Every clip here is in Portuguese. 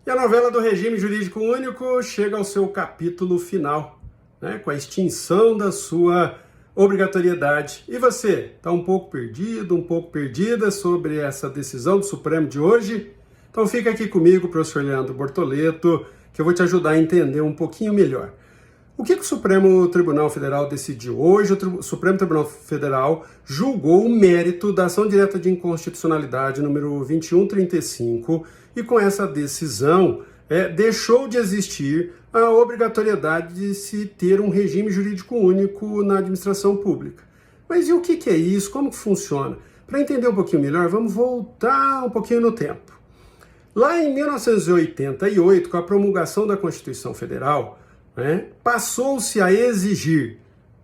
E a novela do regime jurídico único chega ao seu capítulo final, né, com a extinção da sua obrigatoriedade. E você, está um pouco perdido, um pouco perdida sobre essa decisão do Supremo de hoje? Então fica aqui comigo, professor Leandro Bortoleto, que eu vou te ajudar a entender um pouquinho melhor. O que o Supremo Tribunal Federal decidiu? Hoje o Supremo Tribunal Federal julgou o mérito da ação direta de inconstitucionalidade número 2135 e com essa decisão deixou de existir a obrigatoriedade de se ter um regime jurídico único na administração pública. Mas e o que é isso? Como que funciona? Para entender um pouquinho melhor, vamos voltar um pouquinho no tempo. Lá em 1988, com a promulgação da Constituição Federal, passou-se a exigir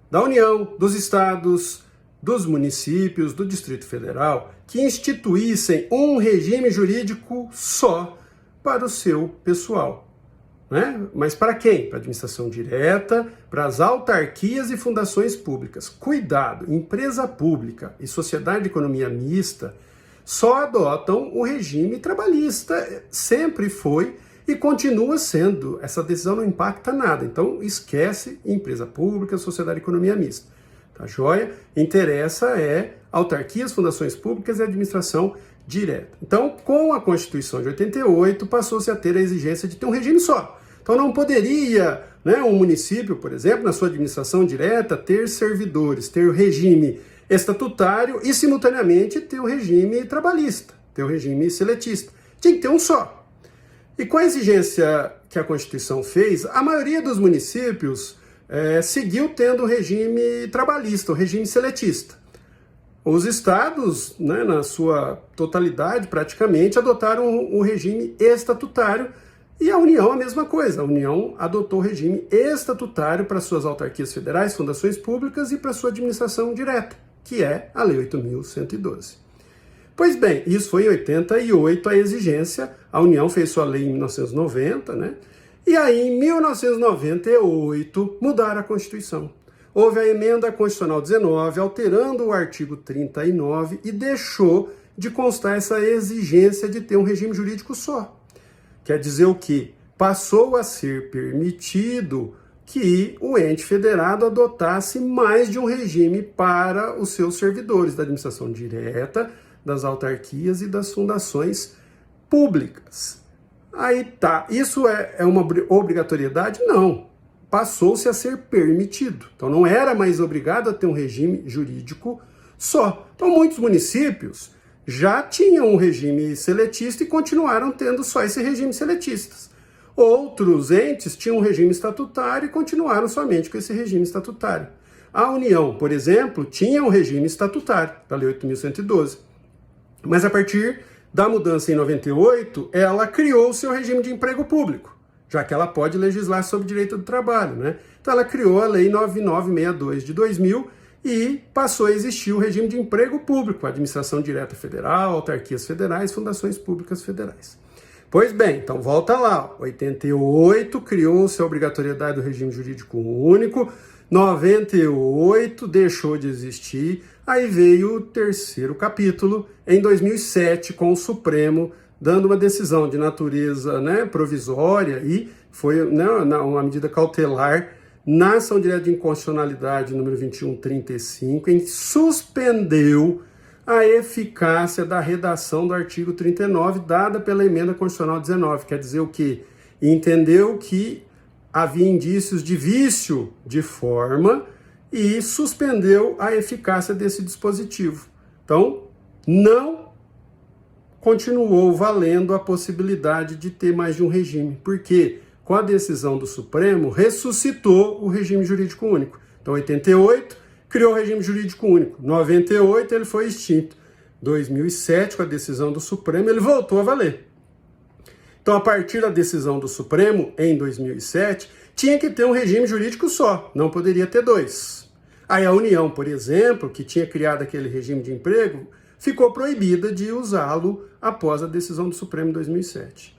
da União, dos estados, dos municípios, do Distrito Federal, que instituíssem um regime jurídico só para o seu pessoal. Mas para quem? Para a administração direta, para as autarquias e fundações públicas. Cuidado, empresa pública e sociedade de economia mista só adotam o regime trabalhista, sempre foi e continua sendo. Essa decisão não impacta nada, então esquece empresa pública, sociedade de economia mista. Tá joia? Interessa autarquias, fundações públicas e administração direta. Então, com a Constituição de 88, passou-se a ter a exigência de ter um regime só. Então não poderia, um município, por exemplo, na sua administração direta, ter servidores, ter o regime estatutário e, simultaneamente, ter o regime trabalhista, ter o regime seletista. Tinha que ter um só. E com a exigência que a Constituição fez, a maioria dos municípios seguiu tendo o regime trabalhista, o regime seletista. Os estados, na sua totalidade, praticamente, adotaram o regime estatutário e a União a mesma coisa. A União adotou o regime estatutário para suas autarquias federais, fundações públicas e para sua administração direta, que é a Lei 8.112. Pois bem, isso foi em 88 a exigência, a União fez sua lei em 1990, e aí em 1998 mudaram a Constituição. Houve a emenda constitucional 19, alterando o artigo 39 e deixou de constar essa exigência de ter um regime jurídico só. Quer dizer o quê? Passou a ser permitido que o ente federado adotasse mais de um regime para os seus servidores da administração direta, das autarquias e das fundações públicas. Aí tá, isso é uma obrigatoriedade? Não. Passou-se a ser permitido. Então não era mais obrigado a ter um regime jurídico só. Então muitos municípios já tinham um regime seletista e continuaram tendo só esse regime seletista. Outros entes tinham um regime estatutário e continuaram somente com esse regime estatutário. A União, por exemplo, tinha um regime estatutário, da Lei 8.112. Mas a partir da mudança em 98, ela criou o seu regime de emprego público, já que ela pode legislar sobre direito do trabalho, Então ela criou a Lei 9962 de 2000 e passou a existir o regime de emprego público, administração direta federal, autarquias federais, fundações públicas federais. Pois bem, então volta lá, 88 criou-se a obrigatoriedade do regime jurídico único, 98 deixou de existir, aí veio o terceiro capítulo, em 2007, com o Supremo dando uma decisão de natureza provisória e foi uma medida cautelar na ação direta de inconstitucionalidade número 2135, em que suspendeu a eficácia da redação do artigo 39 dada pela emenda constitucional 19, quer dizer o quê? Entendeu que havia indícios de vício de forma e suspendeu a eficácia desse dispositivo. Então, não continuou valendo a possibilidade de ter mais de um regime, porque com a decisão do Supremo ressuscitou o regime jurídico único. Então, 88 criou o regime jurídico único, 98 ele foi extinto, 2007 com a decisão do Supremo ele voltou a valer. Então, a partir da decisão do Supremo, em 2007, tinha que ter um regime jurídico só, não poderia ter dois. Aí a União, por exemplo, que tinha criado aquele regime de emprego, ficou proibida de usá-lo após a decisão do Supremo em 2007.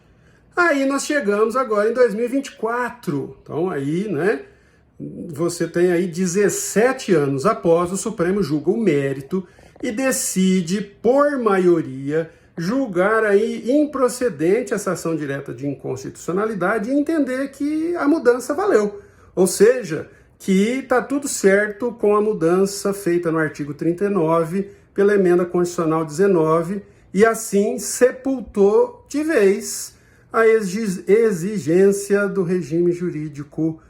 Aí nós chegamos agora em 2024. Então aí, você tem aí 17 anos após o Supremo julga o mérito e decide, por maioria, julgar aí improcedente essa ação direta de inconstitucionalidade e entender que a mudança valeu. Ou seja, que está tudo certo com a mudança feita no artigo 39 pela emenda constitucional 19 e assim sepultou de vez a exigência do regime jurídico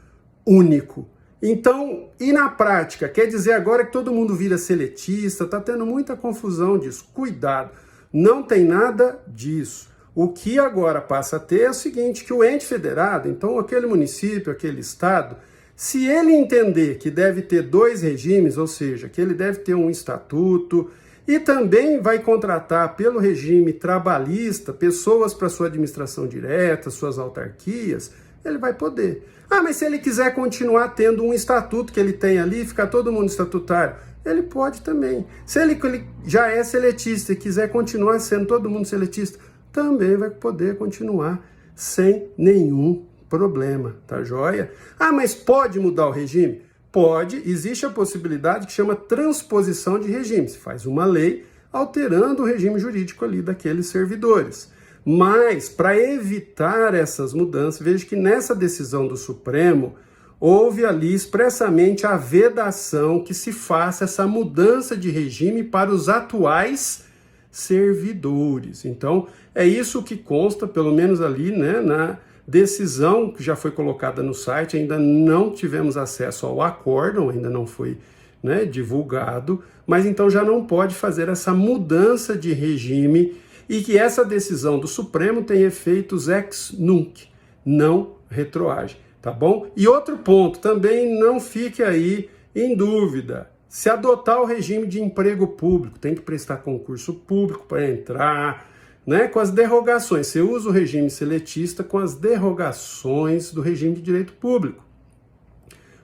único. Então, e na prática? Quer dizer agora que todo mundo vira seletista, está tendo muita confusão disso. Cuidado, não tem nada disso. O que agora passa a ter é o seguinte, que o ente federado, então aquele município, aquele estado, se ele entender que deve ter dois regimes, ou seja, que ele deve ter um estatuto e também vai contratar pelo regime trabalhista pessoas para sua administração direta, suas autarquias, ele vai poder. Ah, mas se ele quiser continuar tendo um estatuto que ele tem ali, ficar todo mundo estatutário, ele pode também. Se ele já é seletista e quiser continuar sendo todo mundo seletista, também vai poder continuar sem nenhum problema, tá joia? Ah, mas pode mudar o regime? Pode, existe a possibilidade que chama transposição de regime. Se faz uma lei alterando o regime jurídico ali daqueles servidores. Mas, para evitar essas mudanças, veja que nessa decisão do Supremo, houve ali expressamente a vedação que se faça essa mudança de regime para os atuais servidores. Então, é isso que consta, pelo menos ali, né, na decisão que já foi colocada no site. Ainda não tivemos acesso ao acórdão, ainda não foi, né, divulgado, mas então já não pode fazer essa mudança de regime e que essa decisão do Supremo tem efeitos ex nunc, não retroage, tá bom? E outro ponto, também não fique aí em dúvida, se adotar o regime de emprego público, tem que prestar concurso público para entrar, né, com as derrogações, você usa o regime seletista com as derrogações do regime de direito público.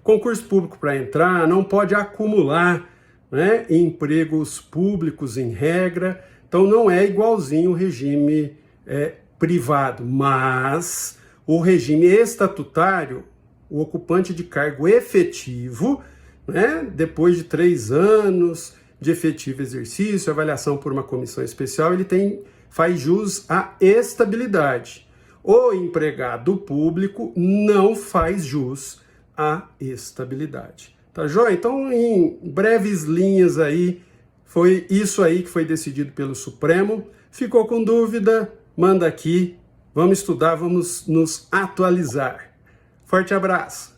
Concurso público para entrar, não pode acumular, né, empregos públicos em regra, então não é igualzinho o regime privado, mas o regime estatutário, o ocupante de cargo efetivo, né, depois de 3 anos de efetivo exercício, avaliação por uma comissão especial, ele faz jus à estabilidade. O empregado público não faz jus à estabilidade. Tá joia? Então, em breves linhas aí, foi isso aí que foi decidido pelo Supremo. Ficou com dúvida? Manda aqui. Vamos estudar, vamos nos atualizar. Forte abraço!